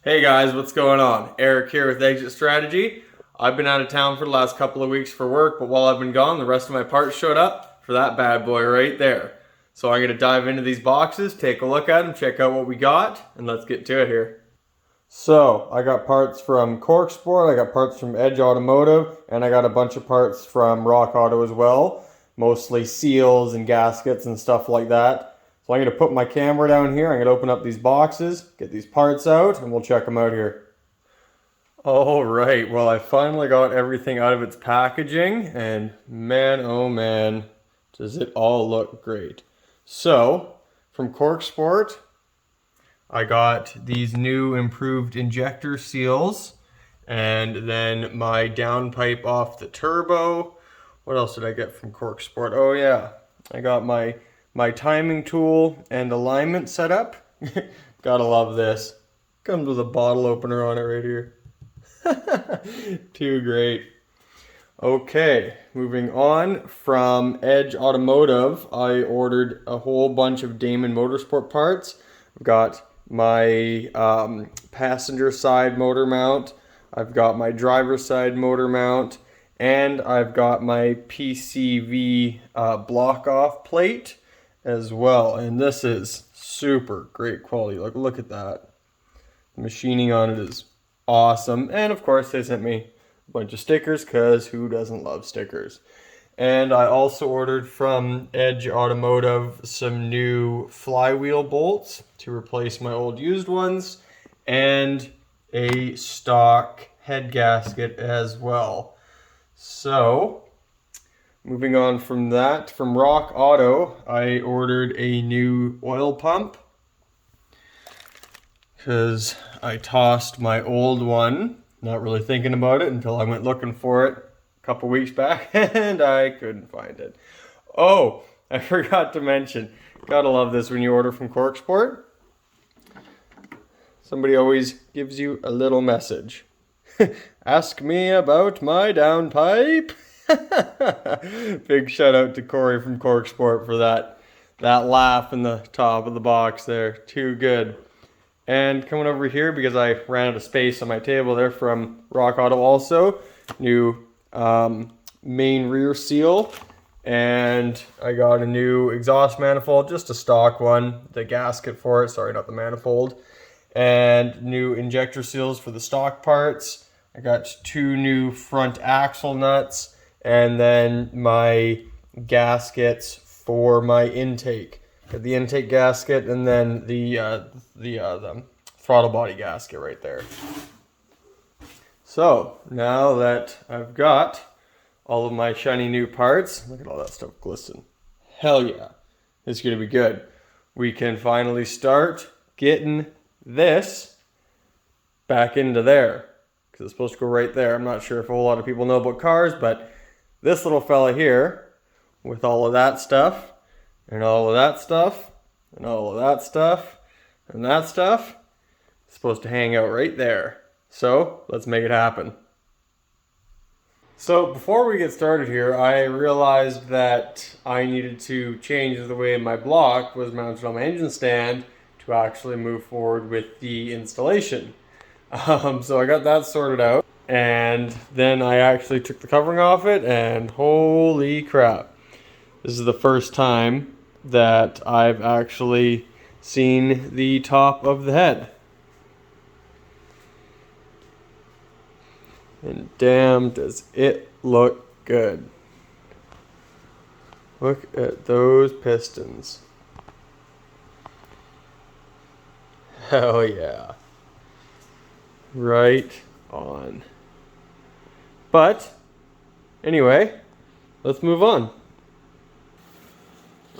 Hey guys, what's going on? Eric here with Exit Strategy. I've been out of town for the last couple of weeks for work, but while I've been gone, the rest of my parts showed up for that bad boy right there. So I'm going to dive into these boxes, take a look at them, check out what we got, and let's get to it here. So I got parts from Cork Sport, I got parts from Edge Automotive, and I got a bunch of parts from Rock Auto as well. Mostly seals and gaskets and stuff like that. So I'm going to put my camera down here, I'm going to open up these boxes, get these parts out, and we'll check them out here. Alright, well I finally got everything out of its packaging, and man oh man, does it all look great. So, from Cork Sport, I got these new improved injector seals, and then my downpipe off the turbo. What else did I get from Cork Sport? Oh yeah, I got my timing tool and alignment setup. Gotta love this. Comes with a bottle opener on it right here. Too great. Okay, moving on from Edge Automotive, I ordered a whole bunch of Damon Motorsport parts. I've got my passenger side motor mount, I've got my driver side motor mount, and I've got my PCV block off plate as well. And this is super great quality. Look at that. The machining on it is awesome. And of course they sent me a bunch of stickers, because who doesn't love stickers? And I also ordered from Edge Automotive some new flywheel bolts to replace my old used ones, and a stock head gasket as well. So, moving on from that, from Rock Auto, I ordered a new oil pump, because I tossed my old one, not really thinking about it until I went looking for it a couple weeks back, and I couldn't find it. Oh, I forgot to mention, gotta love this when you order from Cork Sport. Somebody always gives you a little message. Ask me about my downpipe. Big shout out to Corey from Cork Sport for that laugh in the top of the box there. Too good. And coming over here, because I ran out of space on my table there, from Rock Auto also, new main rear seal, and I got a new exhaust manifold, just a stock one, the gasket for it, sorry, not the manifold, and new injector seals for the stock parts. I got 2 new front axle nuts, and then my gaskets for my intake. Got the intake gasket, and then the throttle body gasket right there. So now that I've got all of my shiny new parts, look at all that stuff glisten. Hell yeah, it's gonna be good. We can finally start getting this back into there, because it's supposed to go right there. I'm not sure if a whole lot of people know about cars, but this little fella here, with all of that stuff, and all of that stuff, and all of that stuff, and that stuff, it's supposed to hang out right there. So let's make it happen. So before we get started here, I realized that I needed to change the way my block was mounted on my engine stand to actually move forward with the installation. So I got that sorted out, and then I actually took the covering off it, and holy crap. This is the first time that I've actually seen the top of the head. And damn, does it look good. Look at those pistons. Hell yeah. Right on. But, anyway, let's move on.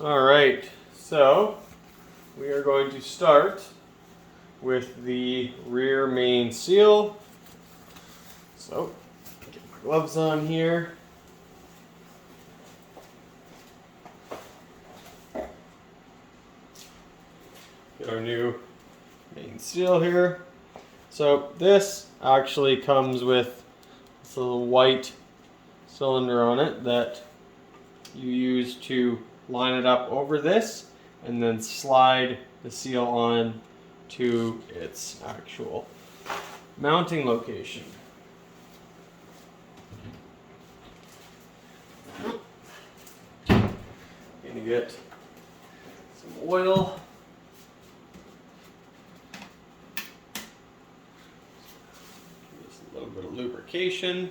Alright, so we are going to start with the rear main seal. So, get my gloves on here. Get our new main seal here. So this actually comes with this little white cylinder on it that you use to line it up over this and then slide the seal on to its actual mounting location. Gonna get some oil. Just a little bit of lubrication.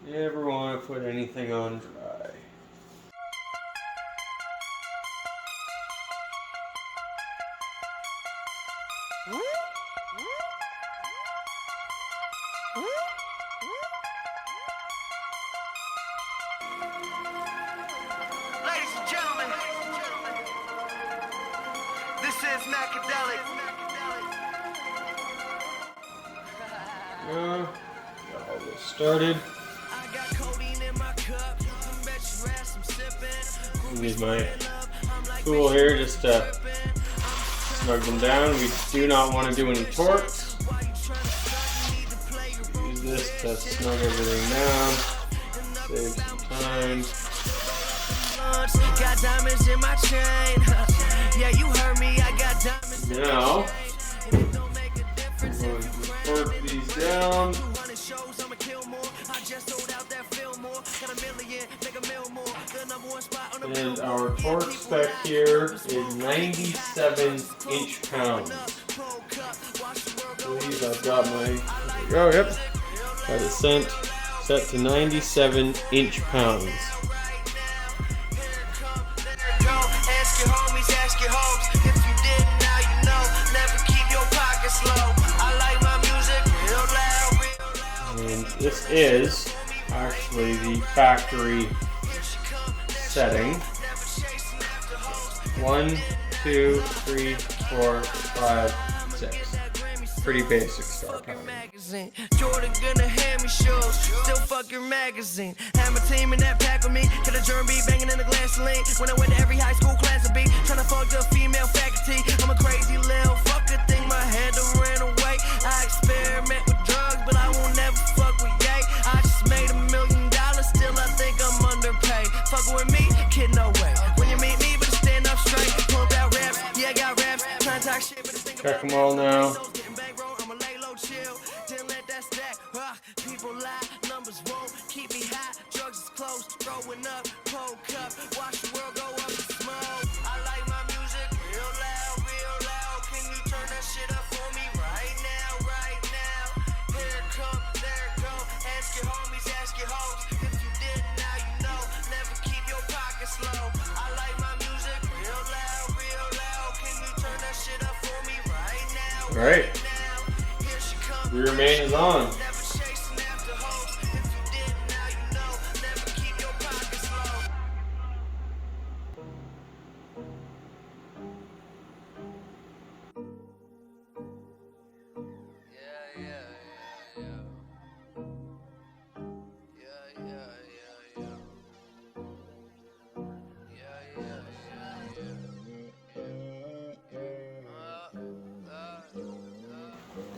Never want to put anything on dry. Ladies and gentlemen, this is Macadelic. Got all this started. Use my tool here just to snug them down. We do not want to do any torques. Use this to snug everything down. Save some time. Got diamonds in my chain. Yeah, you heard me. I got diamonds. Now, I'm going to torque these down. And our torque spec here is 97 inch-pounds. I believe I've got my, there we go, yep. Got it set to 97 inch-pounds. Ask your homies, ask your hopes. If you didn't, now you know. Never keep your pockets low. I like my music real loud, real loud. And this is actually the factory setting. 1, 2, 3, 4, 5, 6. Pretty basic star power. Jordan gonna hand me shoes, still fuck your magazine. Have my team in that pack with me, get a germ beat banging in the glass lane. When I went to every high school class to be, tryna fuck the female faculty. I'm a crazy little fucker, think my head done ran away. I experiment with drugs, but I won't never fuck with yay. I just made $1 million, still I think I'm underpaid. Fucking with me, kid, no way. When you meet me, better stand up straight. Pump out raps, yeah, I got raps. Tryna talk shit, but Check them all now. People lie, numbers won't keep me high. Drugs is close, throwing up, cold cup. Watch the world go up in smoke. I like my music real loud, real loud. Can you turn that shit up for me right now, right now? Here it come, there it go. Ask your homies, ask your hoes. If you didn't, now you know. Never keep your pockets low. I like my music real loud, real loud. Can you turn that shit up for me right now? All right. Rear main is on.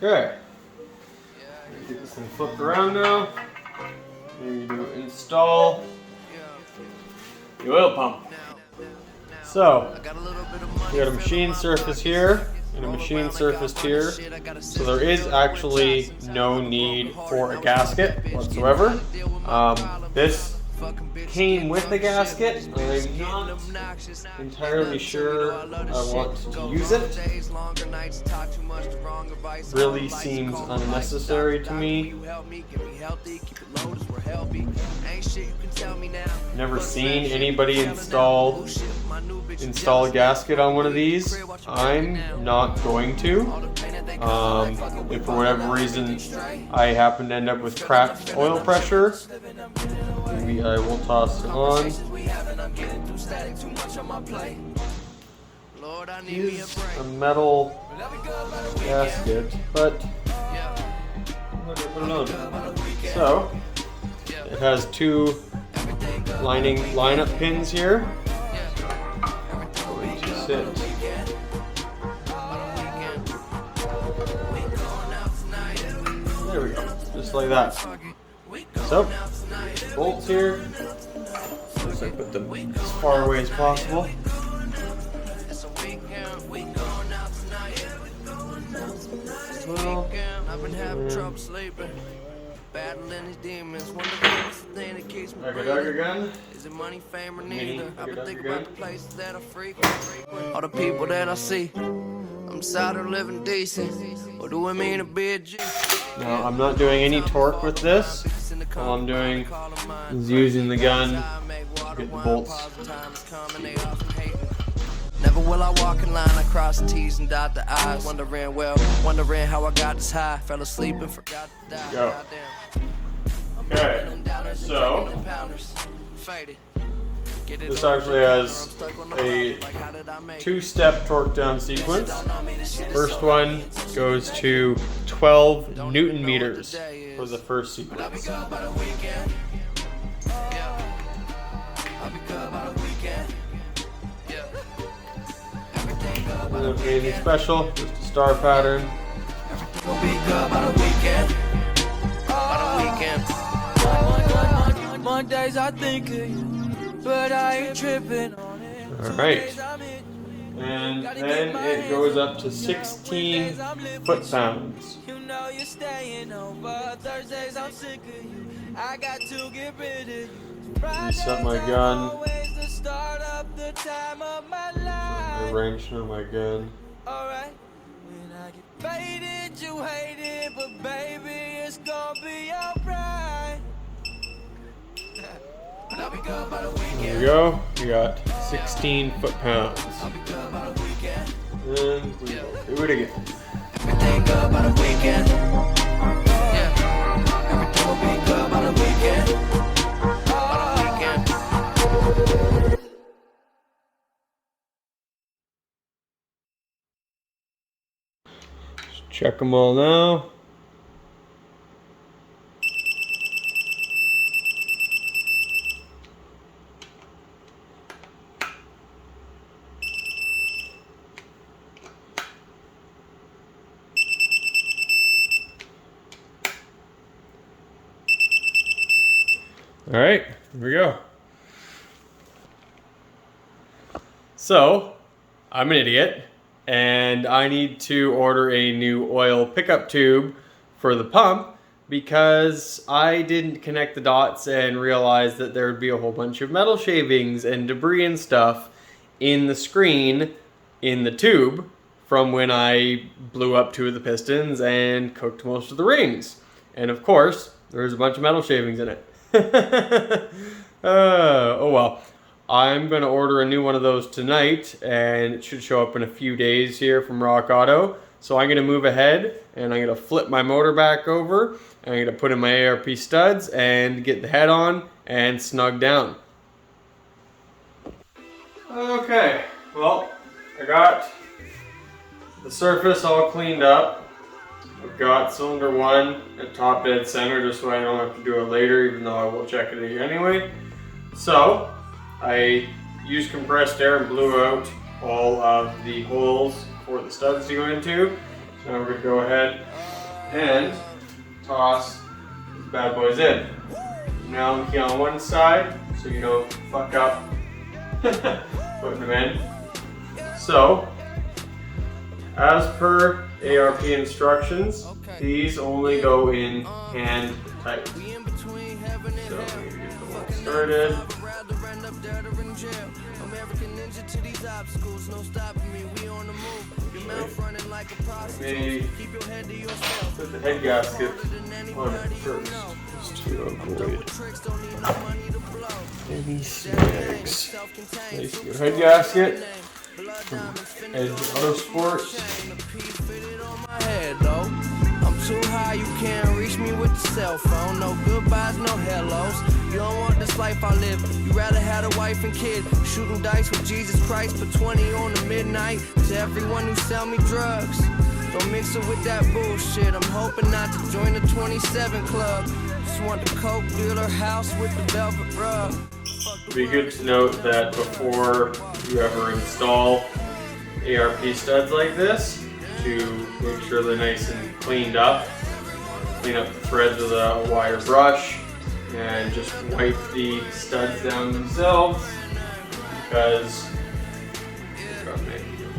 Okay. Get this thing flipped around now. Here you do install the oil pump. So, we got a machine surface here and a machine surface here. So there is actually no need for a gasket whatsoever. This came with a gasket. I'm not entirely sure I want to use it. Really seems unnecessary to me. Never seen anybody install a gasket on one of these. I'm not going to. If for whatever reason I happen to end up with cracked oil pressure, maybe I will toss it on. It's a metal gasket, but I'm going to put it on. So, it has two line-up pins here. Going to sit. There we go, just like that. So, bolts here. So so I put them as far away as possible. Well, I've been having trouble sleeping, battling these demons. Wonder what's the thing that keeps me breathing. again. Is it money, fame, or neither? I've been thinking again. about the places that I frequent, all the people that I see. I'm tired of living decent. What do it mean to be a G? Now I'm not doing any torque with this. All I'm doing is using the gun to get the bolts. Never will I walk in line, I cross the T's and dot the I's. Wondering how I got this high. Fell asleep and forgot to die. Go. Okay, so this actually has a two-step torque down sequence. First one goes to 12 Newton meters for the first sequence. Anything special, just a star pattern. Mondays I think of you, but I ain't tripping on it. Alright. And then it goes up to 16 foot-pounds. You know you're staying over. Thursdays I'm sick of you. I got to get rid of you. Reset my gun. Always the start of the time of my life. Arrangement of my gun. Alright. When I get faded, you hate it, but baby, it's gonna be alright. There we go. We got 16 foot-pounds. And we will do it again. Everything good by the weekend. Yeah. Everything will be good by the weekend. Just check them all now. All right, here we go. So, I'm an idiot, and I need to order a new oil pickup tube for the pump because I didn't connect the dots and realize that there would be a whole bunch of metal shavings and debris and stuff in the screen in the tube from when I blew up 2 of the pistons and cooked most of the rings. And of course, there's a bunch of metal shavings in it. Oh well. I'm going to order a new one of those tonight, and it should show up in a few days here from Rock Auto. So I'm going to move ahead, and I'm going to flip my motor back over, and I'm going to put in my ARP studs and get the head on and snug down. Okay, well, I got the surface all cleaned up. I've got cylinder 1 at top dead center just so I don't have to do it later, even though I will check it anyway. So I used compressed air and blew out all of the holes for the studs to go into. So now we're going to go ahead and toss these bad boys in. Now looking on one side so you don't fuck up putting them in. So, as per ARP instructions, these only go in hand tight. So I'm going to get the one started. Maybe put the head gasket on it first, just to avoid any snags. Place your head gasket from Edge Autosport. I'm too high, you can't reach me with the cell phone. No goodbyes, no hellos. You don't want this life I live. You rather had a wife and kid. Shooting dice with Jesus Christ, put 20 on the midnight. To everyone who sell me drugs, don't mix it with that bullshit. I'm hoping not to join the 27 club. Just want the coke dealer house with the velvet rug. It'd be good to note that before you ever install ARP studs like this, to make sure they're nice and cleaned up. Clean up the threads with a wire brush, and just wipe the studs down themselves because they've got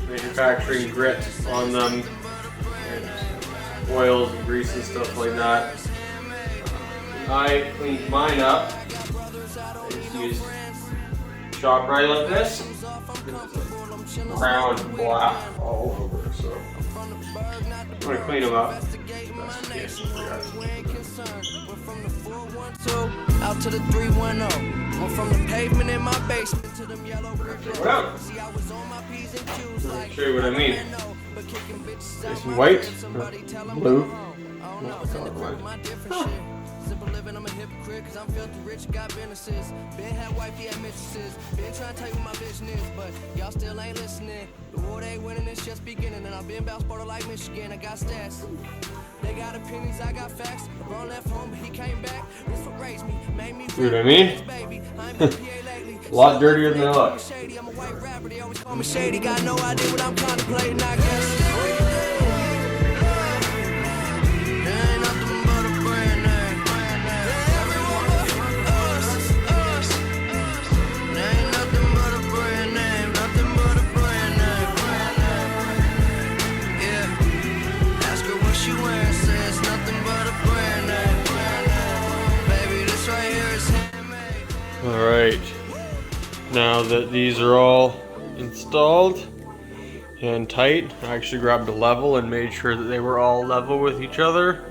manufacturing grit on them and oils and grease and stuff like that. I cleaned mine up. I just used shop right like this. Brown and black all over, so I'm gonna clean them up. Out to the 310. Went from the pavement in my basement to them yellow brick roads. See, I was on my P's and Q's like show you what I mean. Nice and white, blue. Simple living, I'm a hypocrite, cause I'm filthy rich, got businesses. Been had wifey at mistresses. Been trying to tell you what my vision is, but y'all still ain't listening. The war they winning, it's just beginning. And I've been bout Sparta like Michigan, I got stats. They got opinions, I got facts. Ron left home, but he came back. This what raised me, made me see what I mean? A lot dirtier than I look. I'm a white rapper, they always call me shady. Got no idea what I'm contemplating, I guess. Alright, now that these are all installed and tight, I actually grabbed a level and made sure that they were all level with each other.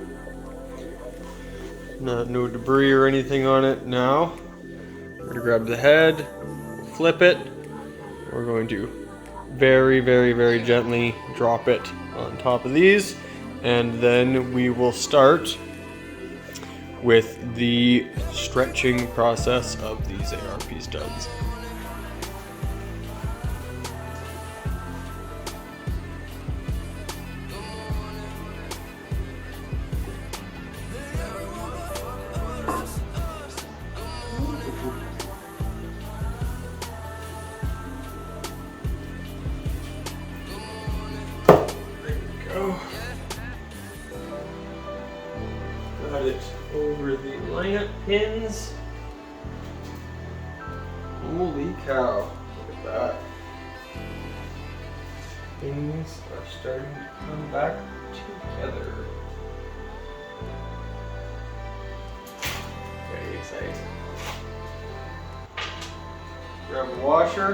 No debris or anything on it now. We're going to grab the head, flip it. We're going to very, very, very gently drop it on top of these, and then we will start with the stretching process of these ARP studs. There we go. Got it over the line pins. Holy cow, look at that. Things are starting to come back together. Very exciting. Grab a washer.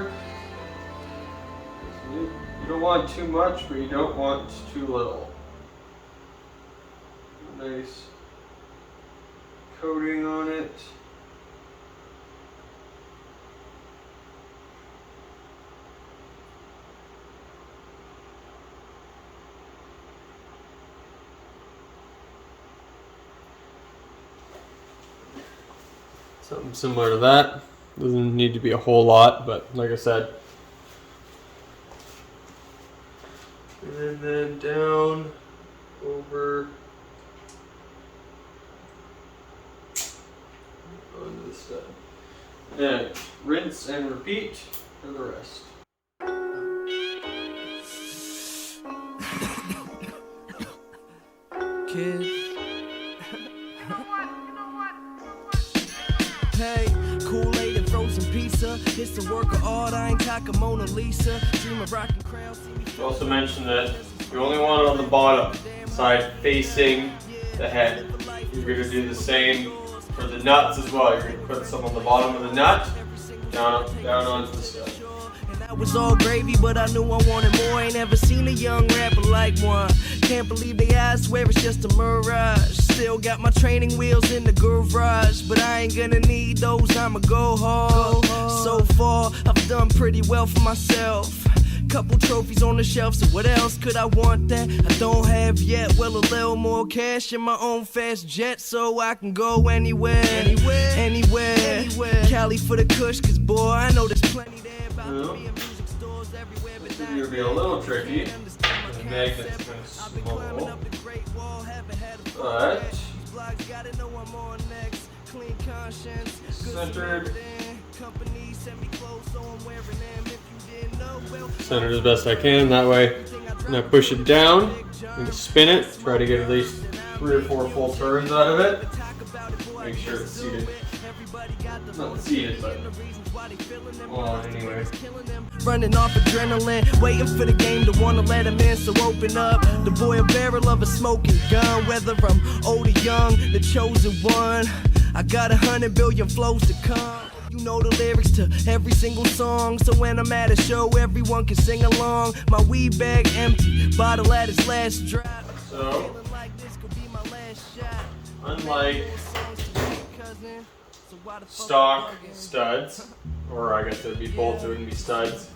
You don't want too much, but you don't want too little. Nice coating on it. Something similar to that. Doesn't need to be a whole lot, but like I said. And then down over onto the stud. And rinse and repeat for the rest. Kid. Hey, Kool-Aid and frozen pizza. It's a work of art, I ain't talking Mona Lisa. Dream of rocking crowds, see me. You also mentioned that you only want it on the bottom side facing the head. You're going to do the same for the nuts as well. You're going to put some on the bottom of the nut, down onto the stud. That was all gravy, but I knew I wanted more. Ain't ever seen a young rapper like one. Can't believe they asked where it's just a mirage. Still got my training wheels in the garage, but I ain't gonna need those, I'ma go hard. So far, I've done pretty well for myself. Couple trophies on the shelf, so what else could I want that I don't have yet? Well, a little more cash in my own fast jet, so I can go anywhere. Cali for the kush, cause boy, I know there's plenty there. About to be in music stores everywhere, but This is gonna be a little tricky. The magnet's gonna small. But centered. Centered as best I can. That way, when I push it down, I'm gonna spin it. Try to get at least 3 or 4 full turns out of it. make sure it's seated. Not seated, but on anyway. Running off adrenaline, waiting for the game to wanna let him in, so open up. The boy a barrel of a smoking gun, whether I'm old or young, the chosen one. I got 100 billion flows to come. You know the lyrics to every single song, so when I'm at a show, everyone can sing along. My weed bag empty, bottle at its last drop. So, unlike stock studs, or I guess it would be bolts, it wouldn't be studs,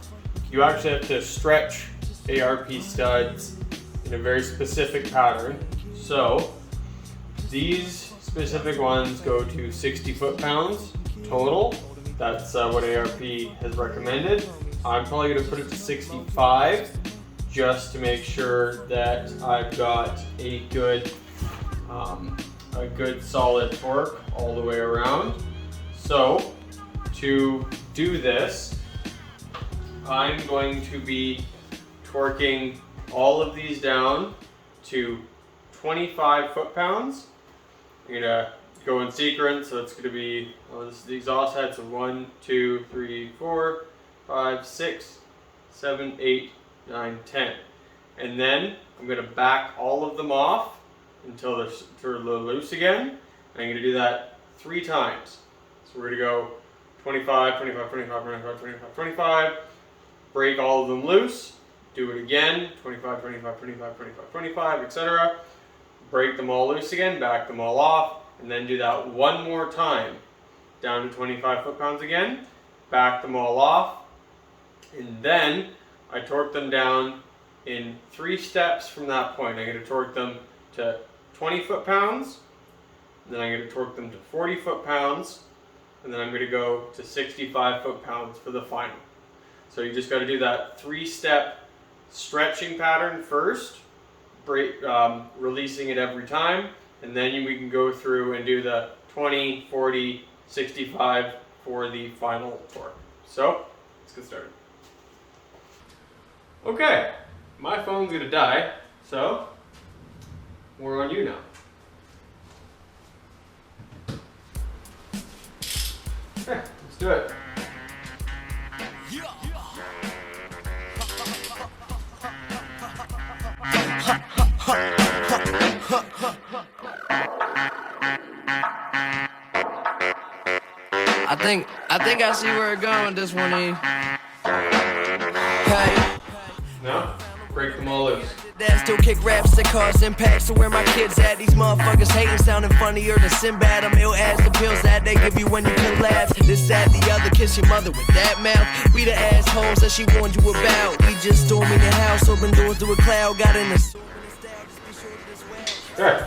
you actually have to stretch ARP studs in a very specific pattern. So, these specific ones go to 60 foot-pounds total. That's what ARP has recommended. I'm probably going to put it to 65 just to make sure that I've got a good solid torque all the way around. So to do this, I'm going to be torquing all of these down to 25 foot-pounds. I'm gonna go in sequence, so it's going to be, this is the exhaust head, so 1, 2, 3, 4, 5, 6, 7, 8, 9, 10. And then I'm going to back all of them off until they're loose again. And I'm going to do that 3 times. So we're going to go 25, 25, 25, 25, 25, 25, break all of them loose, do it again, 25, 25, 25, 25, 25, etc. Break them all loose again, back them all off, and then do that one more time, down to 25 foot-pounds again, back them all off, and then I torque them down in 3 steps from that point. I'm going to torque them to 20 foot-pounds, then I'm going to torque them to 40 foot-pounds, and then I'm going to go to 65 foot-pounds for the final. So you just got to do that 3-step stretching pattern first, releasing it every time, and then we can go through and do the 20, 40, 65 for the final torque. So, let's get started. Okay, my phone's gonna die, so we're on you now. Okay, let's do it. I think I see where it's going, this one here. Hey. No? Break them all loose. That still kick raps that cause impacts to where my kids at. These motherfuckers hating, sounding funnier than Sinbad. I'm ill as the pills that they give you when you can laugh. This, that, the other, kiss your mother with that mouth. We the assholes that she warned you about. We just storming the house, open doors to a cloud, got in the. Okay.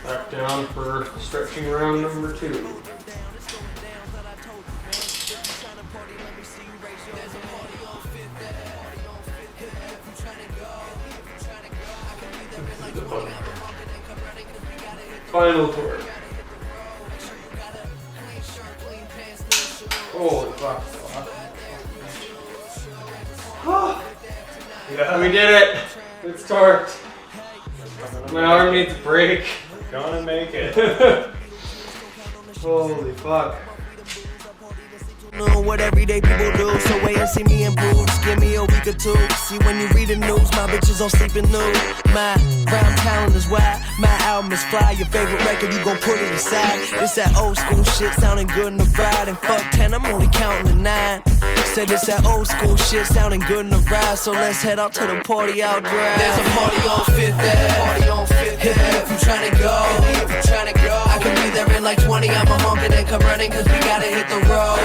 Back down for stretching round number 2. Final torque. Holy fuck. Yeah. We did it. It's torqued. My arm needs a break. Gonna make it. Holy fuck. Know what everyday people do, so wait and see me improve. Just give me a week or 2. See when you read the news, my bitches on sleeping nude. My rhyme talent is wide, my album is fly. Your favorite record, you gon' put it aside. This that old school shit sounding good in the ride. And fuck 10, I'm only counting to 9. Said this that old school shit sounding good in the ride. So let's head out to the party out drive. There's a party on 5th Ave. Hit me if you tryna go. I can be there in like 20. I'ma honk it and come running, cause we gotta hit the road.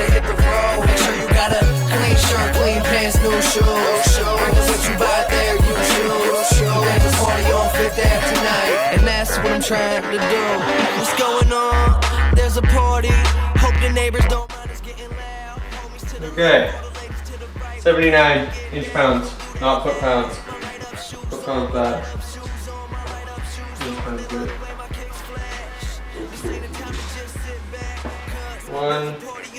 Make sure you got a clean shirt, clean pants, new shoes. Bring the what you buy there, you choose. There's a party on 5th Ave tonight, and that's what I'm trying to do. What's going on? There's a party. Hope the neighbors don't mind us getting loud. Okay. 79 inch-pounds, not foot-pounds. Foot-pounds bad. Inch-pounds good. 1,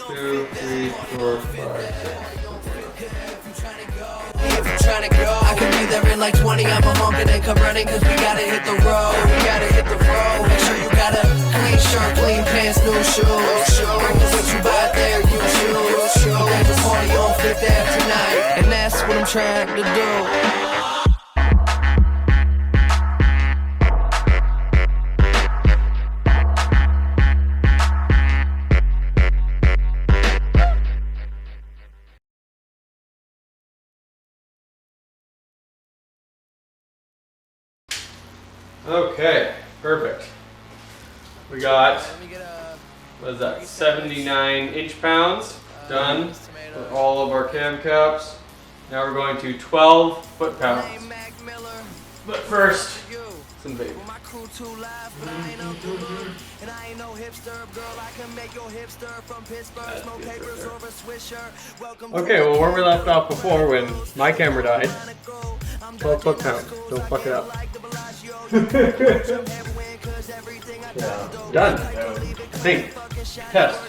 2, 3, 4, 5, 6. If you tryna go, I I can be there in like 20. I'm a honk and then come running, cause we gotta hit the road. We gotta hit the road. Make sure you got a clean shirt, clean pants, new shoes. Bring the what you buy there, you choose. There's a party on Fifth Ave tonight, and that's what I'm trying to do. Okay, perfect. We got, what is that, 79 inch-pounds done for all of our cam caps. Now we're going to 12 foot-pounds. But first, some vape. Okay, well where we left off before when my camera died, 12 foot-pounds, don't fuck it up. Yeah, done, I think. Test.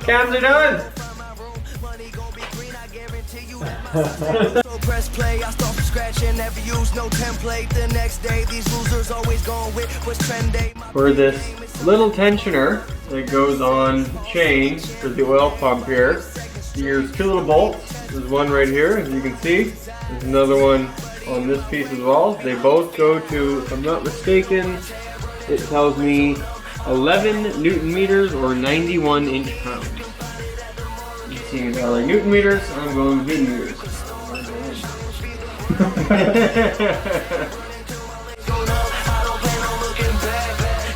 Cams are done! Press play, I start from scratch and never use no template. The next day, these losers always going with what's trendy. For this little tensioner that goes on chain for the oil pump here, there's two little bolts. There's one right here, as you can see. There's another one on this piece as well. They both go to, if I'm not mistaken, it tells me 11 Newton meters or 91 inch-pounds. You see how like Newton meters, I'm going with Newton meters.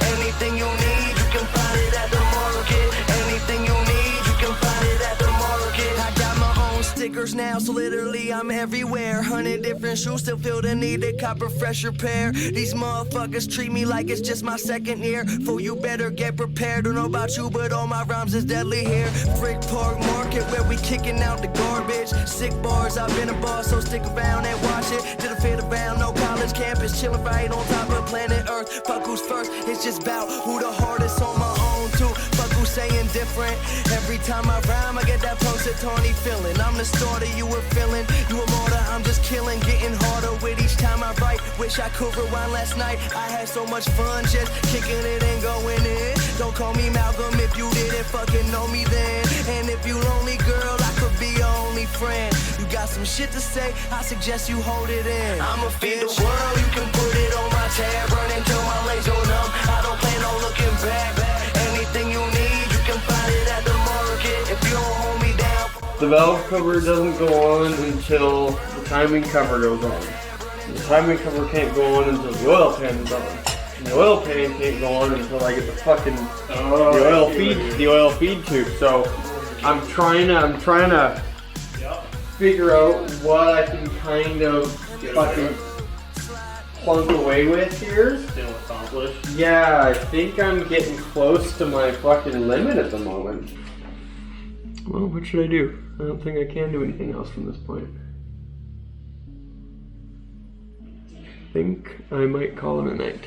Anything you need, you can find it at the market. Anything you need, you can find it at the market. I got my own stickers now, so literally I'm everywhere. 100 different shoes, still feel the need to cop a fresher pair. These motherfuckers treat me like it's just my second year. Fool, you better get prepared. Don't know about you, but all my rhymes is deadly here. Frick Park Market, where we kicking out the garbage. Sick bars, I've been a boss, so stick around and watch it. Did a fit around, no college campus, chilling right on top of planet Earth. Fuck who's first, it's just about who the hardest on my own too. Fuck who's saying different. Every time I rhyme, I get that Tony feeling. I'm the starter, you were feeling. You a martyr, I'm just killing. Getting harder with each time I write. Wish I could rewind last night. I had so much fun just kicking it and going in. Don't call me Malcolm if you didn't fucking know me then. And if you lonely, girl, I could be your only friend. You got some shit to say, I suggest you hold it in. I'ma feed the world, you can put it on my tab. Run until my legs go numb. I don't plan on looking back. Anything you need, you can find it at the market. If you don't hold me down. The valve cover doesn't go on until the timing cover goes on. The timing cover can't go on until the oil pan is on. And the oil pan can't go on until I get the fucking the oil feed tube. So I'm trying to figure out what I can kind of fucking plunk away with here. Still accomplished. Yeah, I think I'm getting close to my fucking limit at the moment. Well, what should I do? I don't think I can do anything else from this point. I think I might call it a night.